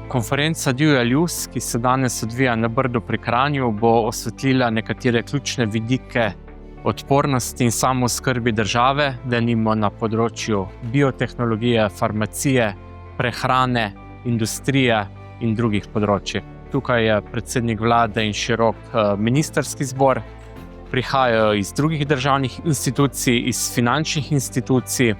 Konferenca Dual Use, ki se danes odvija na Brdu pri Kranju, bo osvetlila nekatere ključne vidike odpornosti in samooskrbe države, denimo na področju biotehnologije, farmacije, prehrane, industrije in drugih področij. Tukaj je predsednik vlade in širok ministrski zbor, prihajajo iz drugih državnih institucij, iz finančnih institucij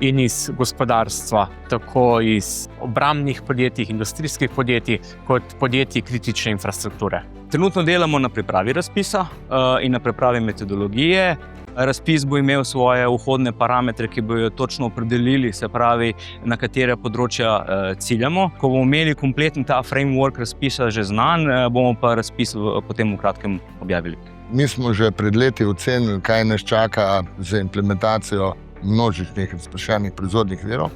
in iz gospodarstva, tako iz obrambnih podjetij, industrijskih podjetij, kot podjetij kritične infrastrukture. Trenutno delamo na pripravi razpisa in na pripravi metodologije. Razpis bo imel svoje vhodne parametre, ki bojo točno opredelili, se pravi, na katere področja ciljamo. Ko bomo imeli kompleten ta framework razpisa že znan, bomo pa razpis potem v kratkem objavili. Mi smo že pred leti ocenili, kaj nas čaka za implementacijo množičnih razpršenih proizvodnih virov.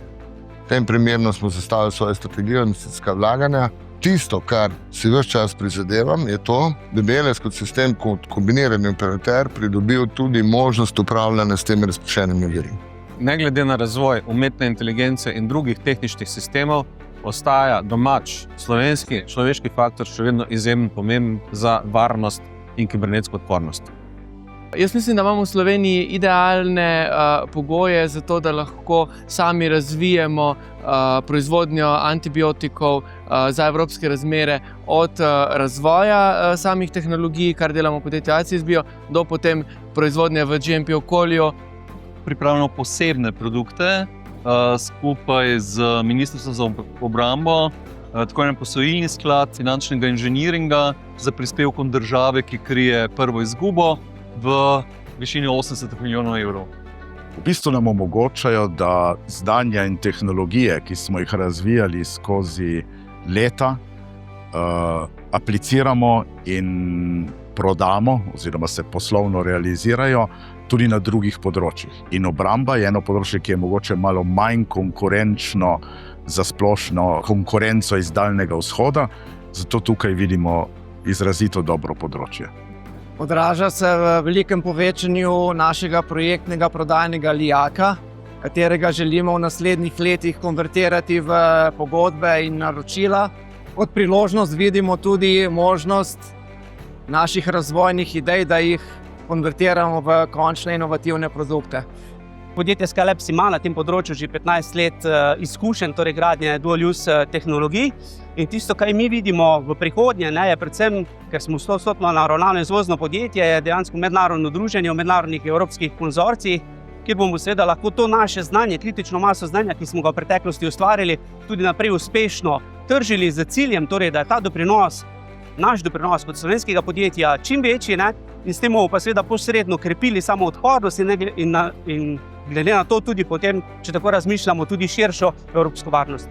V tem primeru smo zastavili svojo strategijo investicijskega vlaganja. Tisto, kar si ves čas prizadevam, je to, da bi LS kot sistem, kot kombinirani operater, pridobil tudi možnost upravljanja s temi razpršenimi viri. Ne glede na razvoj umetne inteligence in drugih tehničnih sistemov, ostaja domač slovenski človeški faktor še vedno izjemno pomemben za varnost in kibernetsko odpornost. Jaz mislim, da imamo v Sloveniji idealne pogoje za to, da lahko sami razvijemo proizvodnjo antibiotikov za evropske razmere, od razvoja samih tehnologij, kar delamo v podjetju ACIS-Bio, do potem proizvodnje v GMP okolju. Pripravljamo posebne produkte skupaj z Ministrstvom za obrambo, tako en posojilni sklad finančnega inženiringa za prispevkom države, ki krije prvo izgubo, v višini 80 milijonov evrov. V bistvu nam omogočajo, da znanja in tehnologije, ki smo jih razvijali skozi leta, apliciramo in prodamo oziroma se poslovno realizirajo tudi na drugih področjih. In obramba je eno področje, ki je mogoče malo manj konkurenčno za splošno konkurenco iz Daljnega vzhoda, zato tukaj vidimo izrazito dobro področje. Odraža se v velikem povečanju našega projektnega prodajnega lijaka, katerega želimo v naslednjih letih konvertirati v pogodbe in naročila. Kot priložnost vidimo tudi možnost naših razvojnih idej, da jih konvertiramo v končne inovativne produkte. Podjetje Scalabs ima na tem področju že 15 let izkušenj, torej gradnje dual use tehnologij. In tisto, kar mi vidimo v prihodnje, je predvsem, ker smo 100% naravnano izvozno podjetje, je dejansko mednarodno druženje v mednarodnih evropskih konzorcijih, kjer bomo seveda lahko to naše znanje, kritično maso znanja, ki smo ga v preteklosti ustvarili, tudi naprej uspešno tržili z ciljem, torej, da je ta doprinos, naš doprinos kot slovenskega podjetja čim večji, in s tem bomo pa seveda posredno krepili samo odpornost in glede na to tudi potem, če tako razmišljamo, tudi širšo evropsko varnost.